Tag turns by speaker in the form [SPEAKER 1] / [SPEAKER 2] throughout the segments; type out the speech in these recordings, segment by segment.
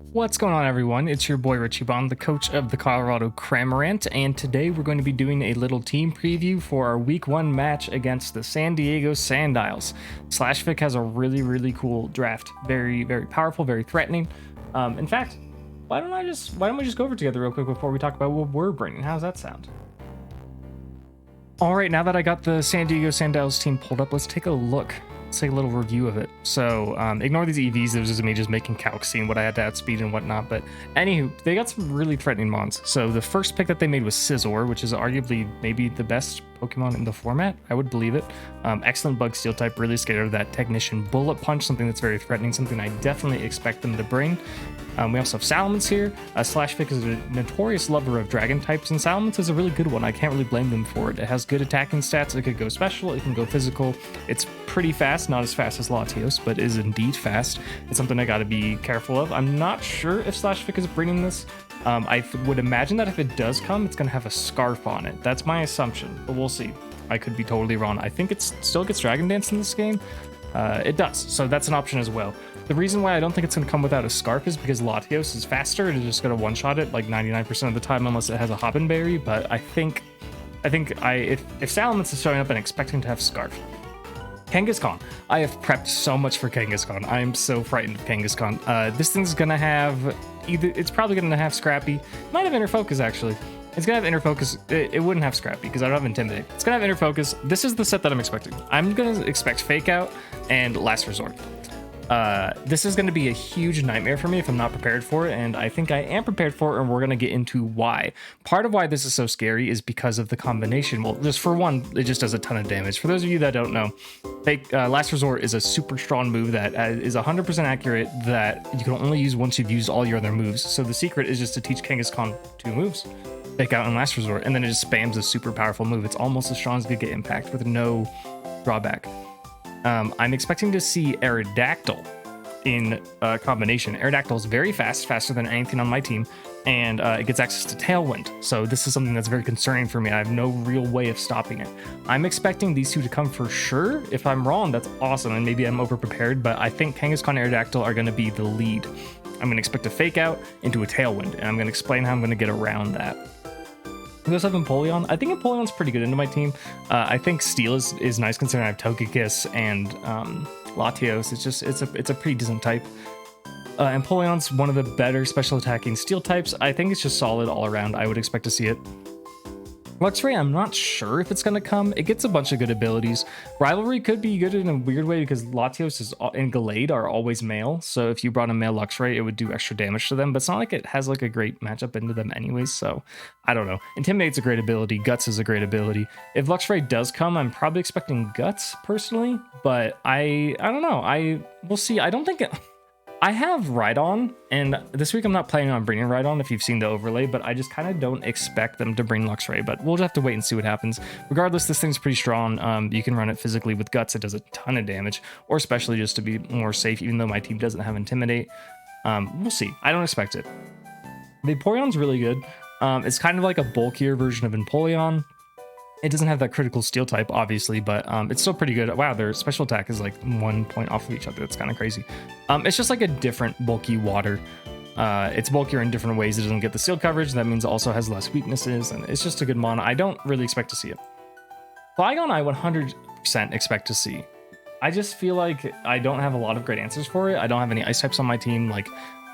[SPEAKER 1] What's going on, everyone? It's your boy Richie Bond, the coach of the Colorado Cramorant, and today we're going to be doing a little team preview for our Week 1 match against the San Diego Sandiles. Slashfik has a really cool draft. Very powerful, very threatening. In fact, why don't we just go over together real quick before we talk about what we're bringing? How's that sound? All right, now that I got the San Diego Sandiles team pulled up, let's take a look. Let's take a little review of it. So ignore these EVs. It was just me just making calcs, seeing what I had to outspeed and whatnot. But anywho, they got some really threatening mons. So the first pick that they made was Scizor, which is arguably maybe the best Pokemon in the format. I would believe it. Excellent bug steel type. Really scared of that Technician Bullet Punch, something that's very threatening, something I definitely expect them to bring. We also have Salamence here. Slashfik is a notorious lover of dragon types, and Salamence is a really good one. I can't really blame them for it. It has good attacking stats. It could go special. It can go physical. It's pretty fast, not as fast as Latios, but is indeed fast. It's something I got to be careful of. I'm not sure if Slashfik is bringing this. I would imagine that if it does come, it's going to have a scarf on it. That's my assumption, but we'll see. I could be totally wrong. I think it still gets Dragon Dance in this game. It does, so that's an option as well. The reason why I don't think it's going to come without a scarf is because Latios is faster and it's just going to one-shot it like 99% of the time unless it has a Hoppin' Berry, but I think if Salamence is showing up and expecting to have scarf. Kangaskhan. I have prepped so much for Kangaskhan. I am so frightened of Kangaskhan. This thing's going to have it's probably going to have Scrappy. Might have Inner Focus, actually. It's going to have Inner Focus. It wouldn't have Scrappy because I don't have Intimidate. It's going to have Inner Focus. This is the set that I'm expecting. I'm going to expect Fake Out and Last Resort. This is going to be a huge nightmare for me if I'm not prepared for it, and I think I am prepared for it, and we're going to get into why. Part of why this is so scary is because of the combination. Well, just for one, it just does a ton of damage. For those of you that don't know, Last Resort is a super strong move that is 100% accurate that you can only use once you've used all your other moves. So the secret is just to teach Kangaskhan 2 moves. Fake Out and Last Resort, and then it just spams a super powerful move. It's almost as strong as Giga Impact with no drawback. I'm expecting to see Aerodactyl in combination. Aerodactyl is very fast, faster than anything on my team, and it gets access to Tailwind. So this is something that's very concerning for me. I have no real way of stopping it. I'm expecting these two to come for sure. If I'm wrong, that's awesome, and maybe I'm over-prepared, but I think Kangaskhan and Aerodactyl are going to be the lead. I'm going to expect a Fake Out into a Tailwind, and I'm going to explain how I'm going to get around that. We also have Empoleon. I think Empoleon's pretty good into my team. I think Steel is nice considering I have Togekiss and Latios. It's a pretty decent type. Empoleon's one of the better special attacking Steel types. I think it's just solid all around. I would expect to see it. Luxray, I'm not sure if it's going to come. It gets a bunch of good abilities. Rivalry could be good in a weird way because Latios and Gallade are always male. So if you brought a male Luxray, it would do extra damage to them. But it's not like it has like a great matchup into them anyways. So I don't know. Intimidate's a great ability. Guts is a great ability. If Luxray does come, I'm probably expecting Guts personally. But I don't know. We'll see. I don't think I have Rhydon, and this week I'm not planning on bringing Rhydon if you've seen the overlay, but I just kind of don't expect them to bring Luxray, but we'll just have to wait and see what happens. Regardless, this thing's pretty strong. You can run it physically with Guts. It does a ton of damage, or especially just to be more safe, even though my team doesn't have Intimidate. We'll see. I don't expect it. Vaporeon's really good. It's kind of like a bulkier version of Empoleon. It doesn't have that critical steel type, obviously, but it's still pretty good. Wow, their special attack is like 1 point off of each other. That's kind of crazy. It's just like a different bulky water. It's bulkier in different ways. It doesn't get the steel coverage. That means it also has less weaknesses, and it's just a good mon. I don't really expect to see it. Flygon, I 100% expect to see. I just feel like I don't have a lot of great answers for it. I don't have any ice types on my team. Like,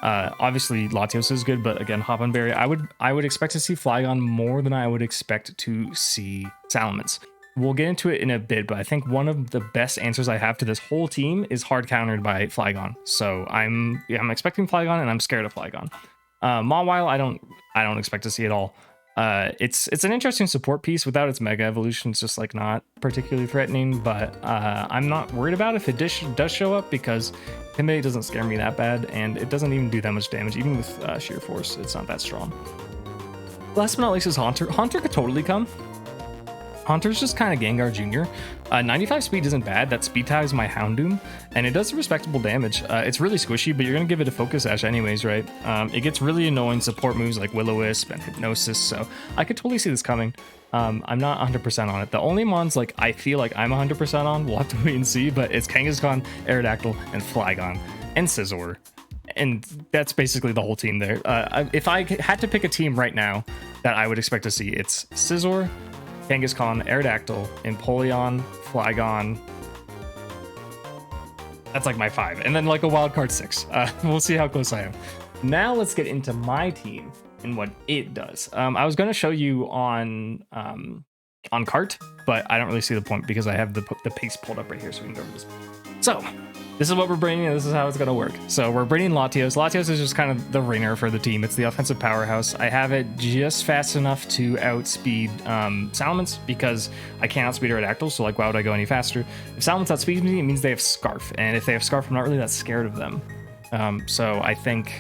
[SPEAKER 1] obviously Latios is good, but again, Hoppin' Berry. I would expect to see Flygon more than I would expect to see Salamence. We'll get into it in a bit, but I think one of the best answers I have to this whole team is hard countered by Flygon. So I'm expecting Flygon, and I'm scared of Flygon. Mawile, I don't expect to see it all. It's an interesting support piece. Without its Mega Evolution, it's just like not particularly threatening, but I'm not worried about it if it does show up because Intimidate doesn't scare me that bad, and it doesn't even do that much damage. Even with Sheer Force, it's not that strong. Last but not least is Haunter. Haunter could totally come. Haunter's just kind of Gengar Jr. 95 speed isn't bad. That speed tag is my Houndoom, and it does respectable damage. It's really squishy, but you're going to give it a Focus Sash anyways, right? It gets really annoying support moves like Will-O-Wisp and Hypnosis, so I could totally see this coming. I'm not 100% on it. The only mons like I feel like I'm 100% on, we'll have to wait and see, but it's Kangaskhan, Aerodactyl, and Flygon, and Scizor. And that's basically the whole team there. If I had to pick a team right now that I would expect to see, it's Scizor, Kangaskhan, Aerodactyl, Empoleon, Flygon. That's like my 5. And then like a wild card 6. We'll see how close I am. Now let's get into my team and what it does. I was going to show you on cart, but I don't really see the point because I have the pace pulled up right here, so we can go over this. So this is what we're bringing, and this is how it's going to work. So we're bringing Latios. Latios is just kind of the ringer for the team. It's the offensive powerhouse. I have it just fast enough to outspeed Salamence because I can't outspeed Aerodactyl, so like why would I go any faster? If Salamence outspeeds me, it means they have Scarf, and if they have Scarf, I'm not really that scared of them. So I think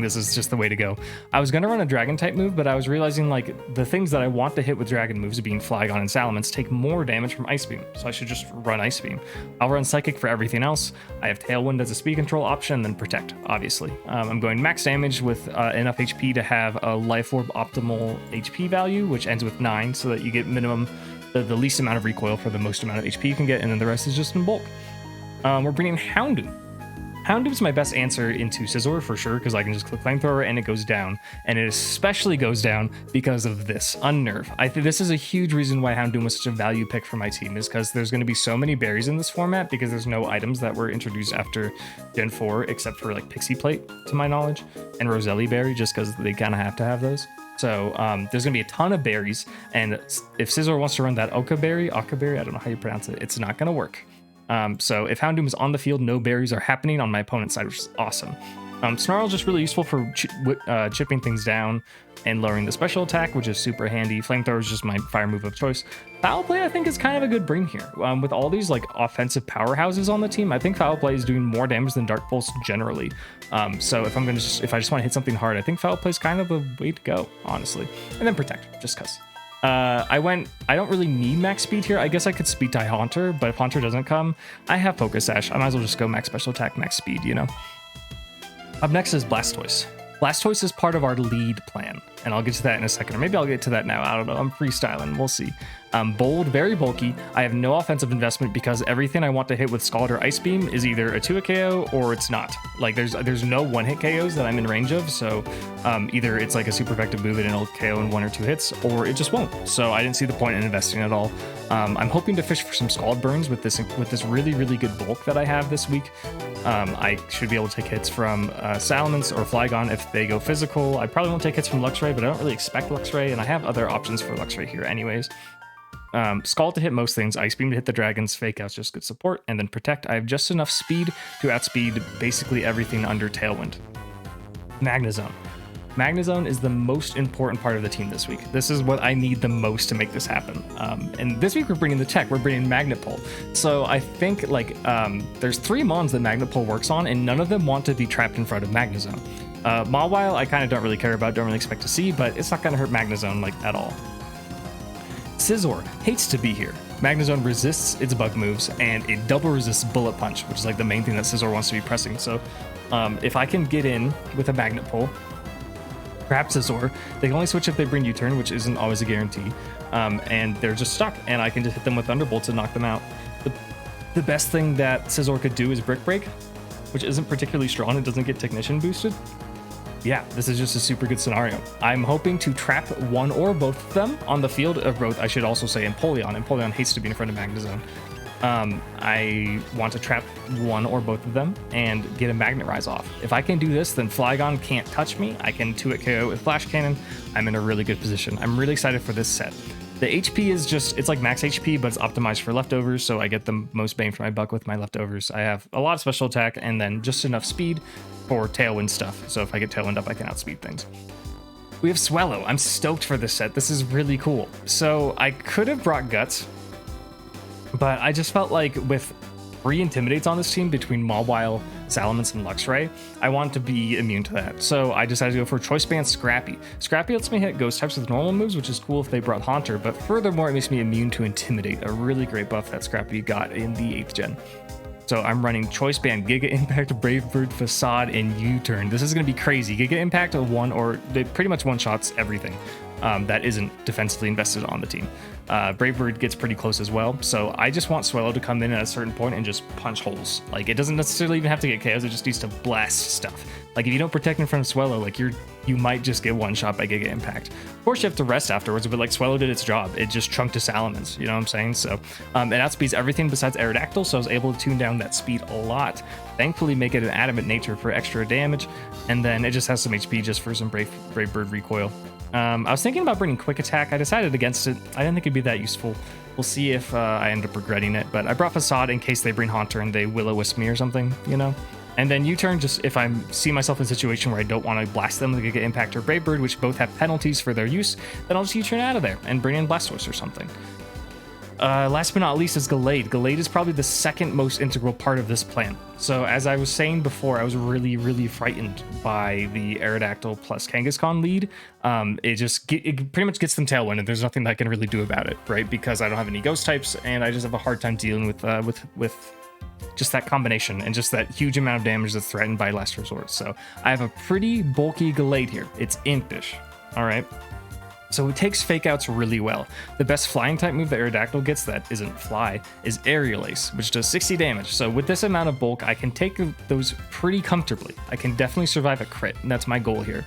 [SPEAKER 1] this is just the way to go. I was going to run a dragon type move, but I was realizing like the things that I want to hit with dragon moves, being Flygon and Salamence, take more damage from Ice Beam. So I should just run Ice Beam. I'll run Psychic for everything else. I have Tailwind as a speed control option, then Protect, obviously. I'm going max damage with enough HP to have a Life Orb optimal HP value, which ends with 9, so that you get minimum, the least amount of recoil for the most amount of HP you can get, and then the rest is just in bulk. We're bringing Houndoom. Houndoom's my best answer into Scizor for sure, because I can just click Flamethrower and it goes down. And it especially goes down because of this, Unnerve. I think this is a huge reason why Houndoom was such a value pick for my team, is because there's going to be so many berries in this format because there's no items that were introduced after Gen 4 except for like Pixie Plate, to my knowledge, and Roselli Berry, just because they kind of have to have those. So there's going to be a ton of berries, and if Scizor wants to run that Oka Berry, I don't know how you pronounce it, it's not going to work. So if Houndoom is on the field, no berries are happening on my opponent's side, which is awesome. Snarl is just really useful for chipping things down and lowering the special attack, which is super handy. Flamethrower is just my fire move of choice. Foul Play, I think, is kind of a good bring here. With all these like offensive powerhouses on the team, I think Foul Play is doing more damage than Dark Pulse generally. So if I just want to hit something hard, I think Foul Play is kind of a way to go, honestly. And then Protect, just cause. I don't really need max speed here. I guess I could speed tie Haunter, but if Haunter doesn't come, I have Focus Sash. I might as well just go max special attack, max speed, you know? Up next is Blastoise. Blastoise is part of our lead plan, and I'll get to that in a second, or maybe I'll get to that now. I don't know. I'm freestyling. We'll see. Bold, very bulky. I have no offensive investment because everything I want to hit with Scald or Ice Beam is either a 2-hit KO or it's not. Like there's no 1-hit KOs that I'm in range of, so either it's like a super effective move and it'll KO in 1 or 2 hits, or it just won't. So I didn't see the point in investing at all. I'm hoping to fish for some Scald burns with this really, really good bulk that I have this week. I should be able to take hits from Salamence or Flygon if they go physical. I probably won't take hits from Luxray, but I don't really expect Luxray, and I have other options for Luxray here anyways. Scald to hit most things, Ice Beam to hit the dragons, Fake Out's just good support, and then Protect. I have just enough speed to outspeed basically everything under Tailwind. Magnezone. Magnezone is the most important part of the team this week. This is what I need the most to make this happen. And this week we're bringing the tech, we're bringing Magnet Pull. So I think like there's 3 mons that Magnet Pull works on, and none of them want to be trapped in front of Magnezone. Mawile I kind of don't really care about, don't really expect to see, but it's not going to hurt Magnezone like at all. Scizor hates to be here. Magnezone resists its bug moves, and it double resists Bullet Punch, which is like the main thing that Scizor wants to be pressing. So if I can get in with a Magnet Pull, perhaps Scizor, they can only switch if they bring U-turn, which isn't always a guarantee, and they're just stuck, and I can just hit them with Thunderbolts and knock them out. The best thing that Scizor could do is Brick Break, which isn't particularly strong. It doesn't get Technician boosted. Yeah, this is just a super good scenario. I'm hoping to trap one or both of them on the field of both. I should also say Empoleon. Empoleon hates to be in front of Magnezone. I want to trap one or both of them and get a Magnet Rise off. If I can do this, then Flygon can't touch me. I can 2-hit KO with Flash Cannon. I'm in a really good position. I'm really excited for this set. The HP is just, it's like max HP, but it's optimized for leftovers, so I get the most bang for my buck with my leftovers. I have a lot of special attack and then just enough speed for Tailwind stuff. So if I get Tailwind up, I can outspeed things. We have Swellow. I'm stoked for this set. This is really cool. So I could have brought Guts, but I just felt like with 3 Intimidates on this team between Mawile, Salamence, and Luxray, I want to be immune to that. So I decided to go for Choice Band Scrappy. Scrappy lets me hit Ghost types with normal moves, which is cool if they brought Haunter, but furthermore, it makes me immune to Intimidate, a really great buff that Scrappy got in the 8th gen. So I'm running Choice Band, Giga Impact, Brave Bird, Facade, and U-Turn. This is going to be crazy. Giga Impact, they pretty much one-shots everything. that isn't defensively invested on the team. Brave Bird gets pretty close as well, so I just want Swellow to come in at a certain point and just punch holes. Like, it doesn't necessarily even have to get KOs, it just needs to blast stuff. Like, if you don't protect in front of Swellow, like, you might just get one shot by Giga Impact. Of course, you have to rest afterwards, but like Swellow did its job. It just chunked to Salamence, you know what I'm saying? So, it outspeeds everything besides Aerodactyl, so I was able to tune down that speed a lot. Thankfully, make it an adamant nature for extra damage, and then it just has some HP just for some Brave Bird recoil. I was thinking about bringing Quick Attack. I decided against it. I didn't think it'd be that useful. We'll see if I end up regretting it, but I brought Facade in case they bring Haunter and they Will-O-Wisp me or something, you know? And then U-Turn, just if I see myself in a situation where I don't want to blast them with Giga Impact or Brave Bird, which both have penalties for their use, then I'll just U-Turn out of there and bring in Blastoise or something. Last but not least is Gallade. Gallade is probably the second most integral part of this plan. So as I was saying before, I was really, really frightened by the Aerodactyl plus Kangaskhan lead. It pretty much gets them Tailwind, and there's nothing that I can really do about it, right? Because I don't have any Ghost types, and I just have a hard time dealing with just that combination and just that huge amount of damage that's threatened by Last Resort. So I have a pretty bulky Gallade here. It's Impish, all right? So it takes Fake Outs really well. The best flying type move that Aerodactyl gets that isn't fly is Aerial Ace, which does 60 damage. So with this amount of bulk, I can take those pretty comfortably. I can definitely survive a crit, and that's my goal here.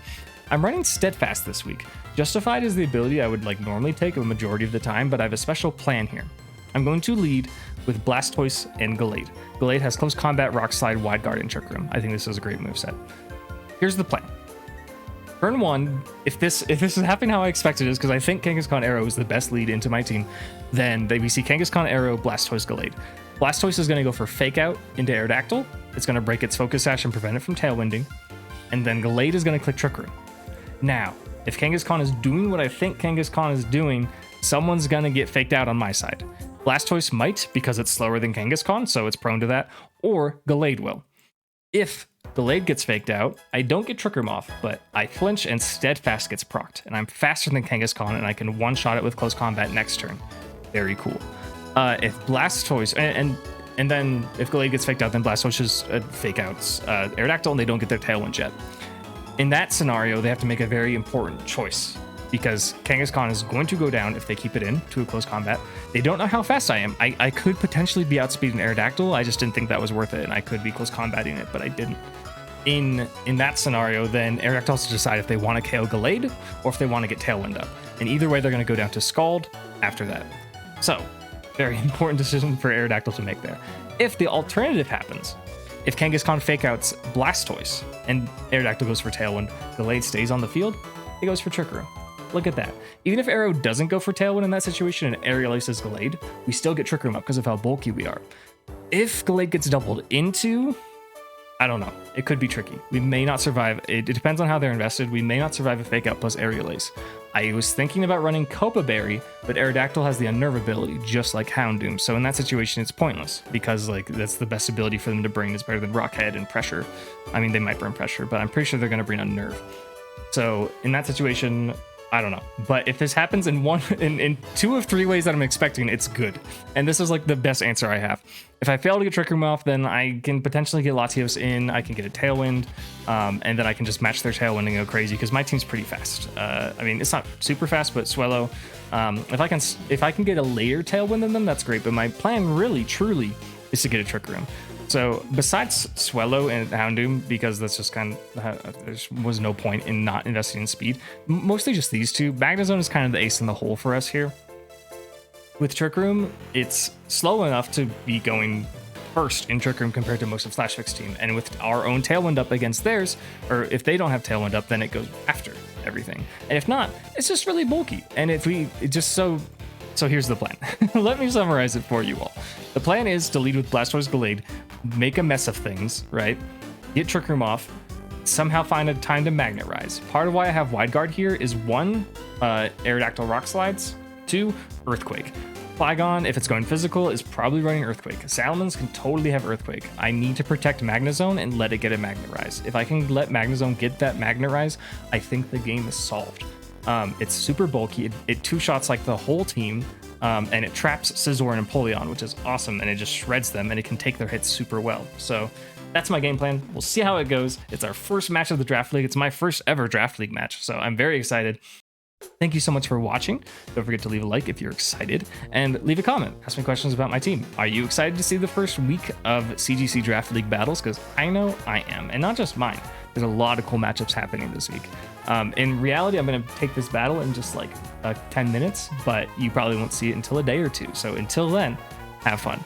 [SPEAKER 1] I'm running Steadfast this week. Justified is the ability I would like normally take a majority of the time, but I have a special plan here. I'm going to lead with Blastoise and Gallade. Gallade has Close Combat, Rock Slide, Wide Guard, and Trick Room. I think this is a great moveset. Here's the plan. Turn 1, if this is happening how I expect it is, because I think Kangaskhan Aero is the best lead into my team, then we see Kangaskhan Aero, Blastoise, Gallade. Blastoise is going to go for Fake Out into Aerodactyl. It's going to break its Focus Sash and prevent it from Tailwinding. And then Gallade is going to click Trick Room. Now, if Kangaskhan is doing what I think Kangaskhan is doing, someone's going to get faked out on my side. Blastoise might, because it's slower than Kangaskhan, so it's prone to that, or Gallade will. If Gallade gets faked out, I don't get Trick Room off, but I flinch and Steadfast gets procced, and I'm faster than Kangaskhan, and I can one-shot it with Close Combat next turn. Very cool. If Blastoise, and then if Gallade gets faked out, then Blastoise just fake outs Aerodactyl, and they don't get their Tailwind jet. In that scenario, they have to make a very important choice, because Kangaskhan is going to go down if they keep it in to a Close Combat. They don't know how fast I am. I could potentially be outspeeding Aerodactyl. I just didn't think that was worth it, and I could be Close Combating it, but I didn't. In that scenario, then Aerodactyl has to decide if they want to KO Gallade or if they want to get Tailwind up. And either way, they're going to go down to Scald after that. So, very important decision for Aerodactyl to make there. If the alternative happens, if Kangaskhan fake outs Blastoise and Aerodactyl goes for Tailwind, Gallade stays on the field, it goes for Trick Room. Look at that. Even if Aero doesn't go for Tailwind in that situation and Aerial Aces Gallade, we still get Trick Room up because of how bulky we are. If Gallade gets doubled into, I don't know. It could be tricky. We may not survive. It depends on how they're invested. We may not survive a Fake Out plus Aerial Ace. I was thinking about running Copa Berry, but Aerodactyl has the Unnerve ability, just like Houndoom. So in that situation, it's pointless because like that's the best ability for them to bring. Is better than Rockhead and Pressure. I mean, they might burn Pressure, but I'm pretty sure they're going to bring Unnerve. So in that situation, I don't know, but if this happens in 2 of 3 ways that I'm expecting, it's good. And this is like the best answer I have. If I fail to get Trick Room off, then I can potentially get Latios in, I can get a Tailwind, and then I can just match their Tailwind and go crazy because my team's pretty fast. I mean, it's not super fast, but Swellow, if I can get a later Tailwind than them, that's great. But my plan really, truly is to get a Trick Room. So besides Swellow and Houndoom, because that's just kind of, there was no point in not investing in speed, mostly just these two. Magnezone is kind of the ace in the hole for us here. With Trick Room, it's slow enough to be going first in Trick Room compared to most of slashfik's team. And with our own Tailwind up against theirs, or if they don't have Tailwind up, then it goes after everything. And if not, it's just really bulky. And if we just So here's the plan. Let me summarize it for you all. The plan is to lead with Blastoise Gallade, make a mess of things, right? Get Trick Room off, somehow find a time to Magnet Rise. Part of why I have Wide Guard here is 1, Aerodactyl Rock Slides, 2, Earthquake. Flygon, if it's going physical, is probably running Earthquake. Salamence can totally have Earthquake. I need to protect Magnezone and let it get a Magnet Rise. If I can let Magnezone get that Magnet Rise, I think the game is solved. It's super bulky. It two-shots like the whole team, and it traps Scizor and Empoleon, which is awesome, and it just shreds them, and it can take their hits super well. So that's my game plan. We'll see how it goes. It's our first match of the Draft League. It's my first ever Draft League match, so I'm very excited. Thank you so much for watching. Don't forget to leave a like if you're excited, and leave a comment. Ask me questions about my team. Are you excited to see the first week of CGC Draft League battles? Because I know I am, and not just mine. There's a lot of cool matchups happening this week. In reality, I'm going to take this battle in just like 10 minutes, but you probably won't see it until a day or two. So until then, have fun.